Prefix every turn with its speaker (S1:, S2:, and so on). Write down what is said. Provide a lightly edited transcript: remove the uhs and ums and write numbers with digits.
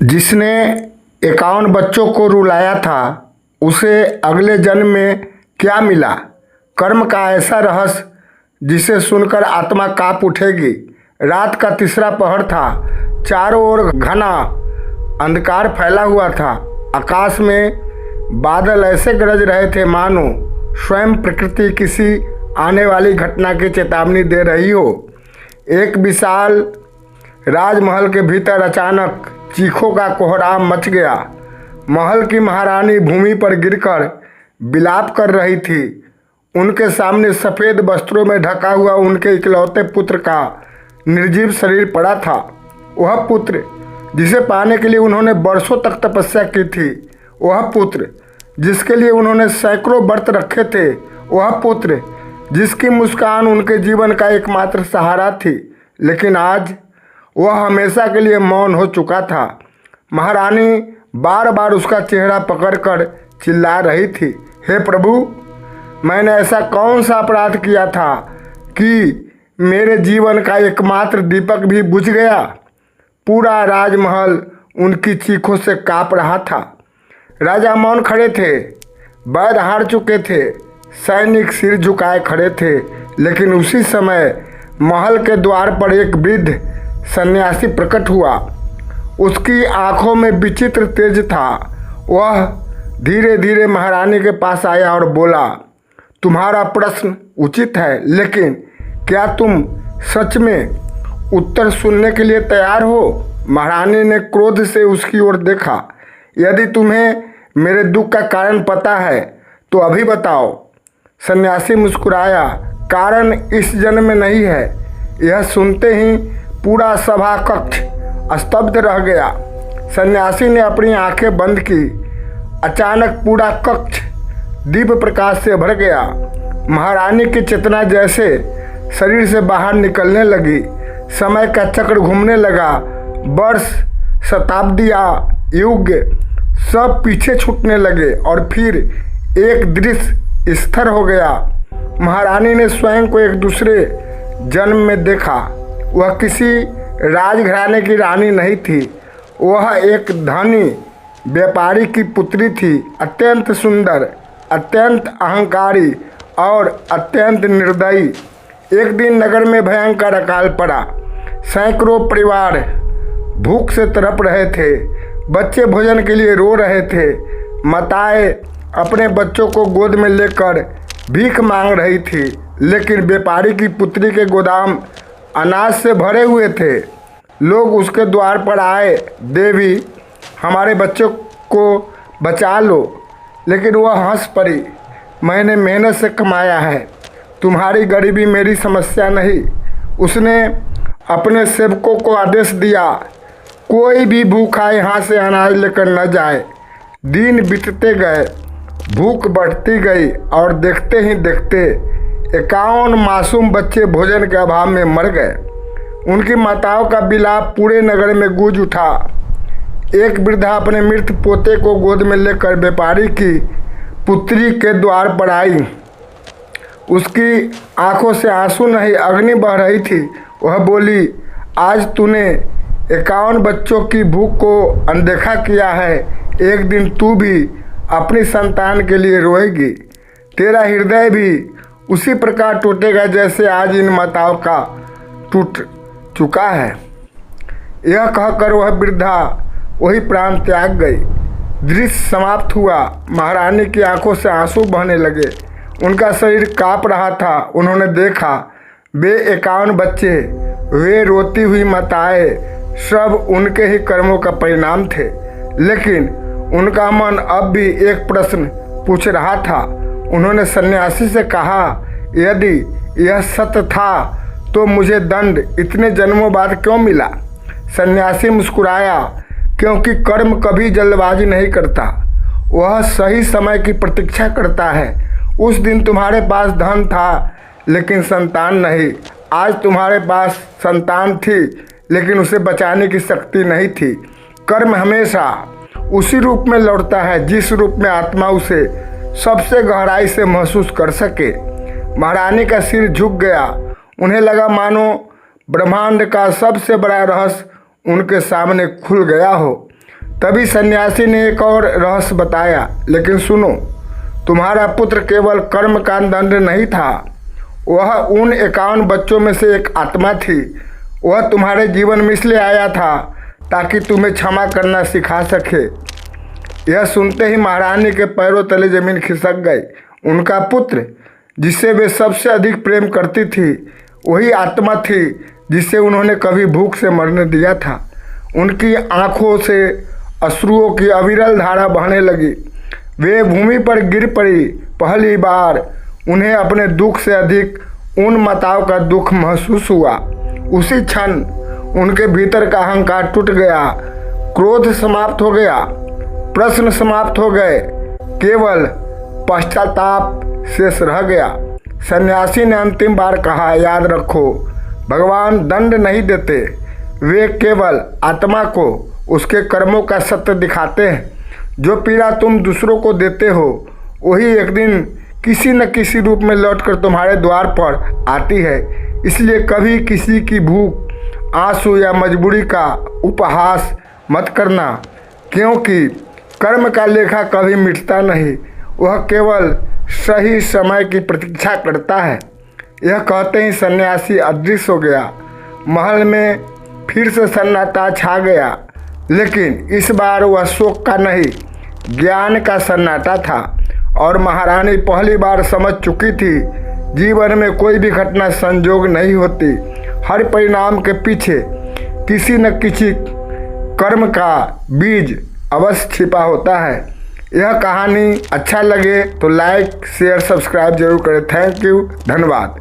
S1: जिसने 51 बच्चों को रुलाया था, उसे अगले जन्म में क्या मिला? कर्म का ऐसा रहस्य जिसे सुनकर आत्मा कांप उठेगी। रात का तीसरा पहर था। चारों ओर घना अंधकार फैला हुआ था। आकाश में बादल ऐसे गरज रहे थे मानो स्वयं प्रकृति किसी आने वाली घटना की चेतावनी दे रही हो। एक विशाल राजमहल के भीतर अचानक चीखों का कोहराम मच गया। महल की महारानी भूमि पर गिरकर विलाप कर रही थी। उनके सामने सफ़ेद वस्त्रों में ढका हुआ उनके इकलौते पुत्र का निर्जीव शरीर पड़ा था। वह पुत्र जिसे पाने के लिए उन्होंने वर्षों तक तपस्या की थी, वह पुत्र जिसके लिए उन्होंने सैकड़ों व्रत रखे थे, वह पुत्र जिसकी मुस्कान उनके जीवन का एकमात्र सहारा थी, लेकिन आज वह हमेशा के लिए मौन हो चुका था। महारानी बार बार उसका चेहरा पकड़कर चिल्ला रही थी, हे प्रभु, मैंने ऐसा कौन सा अपराध किया था कि मेरे जीवन का एकमात्र दीपक भी बुझ गया? पूरा राजमहल उनकी चीखों से काँप रहा था। राजा मौन खड़े थे। वैद्य हार चुके थे। सैनिक सिर झुकाए खड़े थे। लेकिन उसी समय महल के द्वार पर एक वृद्ध सन्यासी प्रकट हुआ। उसकी आंखों में विचित्र तेज था। वह धीरे धीरे महारानी के पास आया और बोला, तुम्हारा प्रश्न उचित है, लेकिन क्या तुम सच में उत्तर सुनने के लिए तैयार हो? महारानी ने क्रोध से उसकी ओर देखा। यदि तुम्हें मेरे दुख का कारण पता है तो अभी बताओ। सन्यासी मुस्कुराया, कारण इस जन्म में नहीं है। यह सुनते ही पूरा सभा कक्ष स्तब्ध रह गया। सन्यासी ने अपनी आंखें बंद की। अचानक पूरा कक्ष दिव्य प्रकाश से भर गया। महारानी की चेतना जैसे शरीर से बाहर निकलने लगी। समय का चक्र घूमने लगा। वर्ष, शताब्दियाँ, युग सब पीछे छूटने लगे और फिर एक दृश्य स्थिर हो गया। महारानी ने स्वयं को एक दूसरे जन्म में देखा। वह किसी राजघराने की रानी नहीं थी। वह एक धनी व्यापारी की पुत्री थी, अत्यंत सुंदर, अत्यंत अहंकारी और अत्यंत निर्दयी। एक दिन नगर में भयंकर अकाल पड़ा। सैकड़ों परिवार भूख से तड़प रहे थे। बच्चे भोजन के लिए रो रहे थे। माताएं अपने बच्चों को गोद में लेकर भीख मांग रही थी, लेकिन व्यापारी की पुत्री के गोदाम अनाज से भरे हुए थे। लोग उसके द्वार पर आए, देवी, हमारे बच्चों को बचा लो। लेकिन वह हंस पड़ी, मैंने मेहनत से कमाया है, तुम्हारी गरीबी मेरी समस्या नहीं। उसने अपने सेवकों को आदेश दिया, कोई भी भूखा यहाँ से अनाज लेकर न जाए। दिन बीतते गए, भूख बढ़ती गई और देखते ही देखते 51 मासूम बच्चे भोजन के अभाव में मर गए। उनकी माताओं का विलाप पूरे नगर में गूंज उठा। एक वृद्धा अपने मृत पोते को गोद में लेकर व्यापारी की पुत्री के द्वार पर आई। उसकी आंखों से आंसू नहीं, अग्नि बह रही थी। वह बोली, आज तूने 51 बच्चों की भूख को अनदेखा किया है। एक दिन तू भी अपनी संतान के लिए रोएगी। तेरा हृदय भी उसी प्रकार टूटेगा जैसे आज इन माताओं का टूट चुका है। यह कहकर वह वृद्धा वही प्राण त्याग गई। दृश्य समाप्त हुआ। महारानी की आंखों से आंसू बहने लगे। उनका शरीर काँप रहा था। उन्होंने देखा वे 51 बच्चे, वे रोती हुई माताएं, सब उनके ही कर्मों का परिणाम थे। लेकिन उनका मन अब भी एक प्रश्न पूछ रहा था। उन्होंने सन्यासी से कहा, यदि यह सत्य था तो मुझे दंड इतने जन्मों बाद क्यों मिला? सन्यासी मुस्कुराया, क्योंकि कर्म कभी जल्दबाजी नहीं करता, वह सही समय की प्रतीक्षा करता है। उस दिन तुम्हारे पास धन था लेकिन संतान नहीं। आज तुम्हारे पास संतान थी लेकिन उसे बचाने की शक्ति नहीं थी। कर्म हमेशा उसी रूप में लौटता है जिस रूप में आत्मा उसे सबसे गहराई से महसूस कर सके। महारानी का सिर झुक गया। उन्हें लगा मानो ब्रह्मांड का सबसे बड़ा रहस्य उनके सामने खुल गया हो। तभी सन्यासी ने एक और रहस्य बताया, लेकिन सुनो, तुम्हारा पुत्र केवल कर्म का दंड नहीं था, वह उन 51 बच्चों में से एक आत्मा थी। वह तुम्हारे जीवन में इसलिए आया था ताकि तुम्हें क्षमा करना सिखा सके। यह सुनते ही महारानी के पैरों तले जमीन खिसक गई। उनका पुत्र, जिसे वे सबसे अधिक प्रेम करती थी, वही आत्मा थी जिसे उन्होंने कभी भूख से मरने दिया था। उनकी आंखों से अश्रुओं की अविरल धारा बहने लगी। वे भूमि पर गिर पड़ी। पहली बार उन्हें अपने दुख से अधिक उन माताओं का दुख महसूस हुआ। उसी क्षण उनके भीतर का अहंकार टूट गया, क्रोध समाप्त हो गया, प्रश्न समाप्त हो गए, केवल पश्चाताप शेष रह गया। सन्यासी ने अंतिम बार कहा, याद रखो, भगवान दंड नहीं देते, वे केवल आत्मा को उसके कर्मों का सत्य दिखाते हैं। जो पीड़ा तुम दूसरों को देते हो वही एक दिन किसी न किसी रूप में लौटकर तुम्हारे द्वार पर आती है। इसलिए कभी किसी की भूख, आंसू या मजबूरी का उपहास मत करना, क्योंकि कर्म का लेखा कभी मिटता नहीं, वह केवल सही समय की प्रतीक्षा करता है। यह कहते ही सन्यासी अदृश्य हो गया। महल में फिर से सन्नाटा छा गया, लेकिन इस बार वह शोक का नहीं, ज्ञान का सन्नाटा था। और महारानी पहली बार समझ चुकी थी, जीवन में कोई भी घटना संयोग नहीं होती, हर परिणाम के पीछे किसी न किसी कर्म का बीज अवश्य छिपा होता है। यह कहानी अच्छा लगे तो लाइक, शेयर, सब्सक्राइब जरूर करें। थैंक यू, धन्यवाद।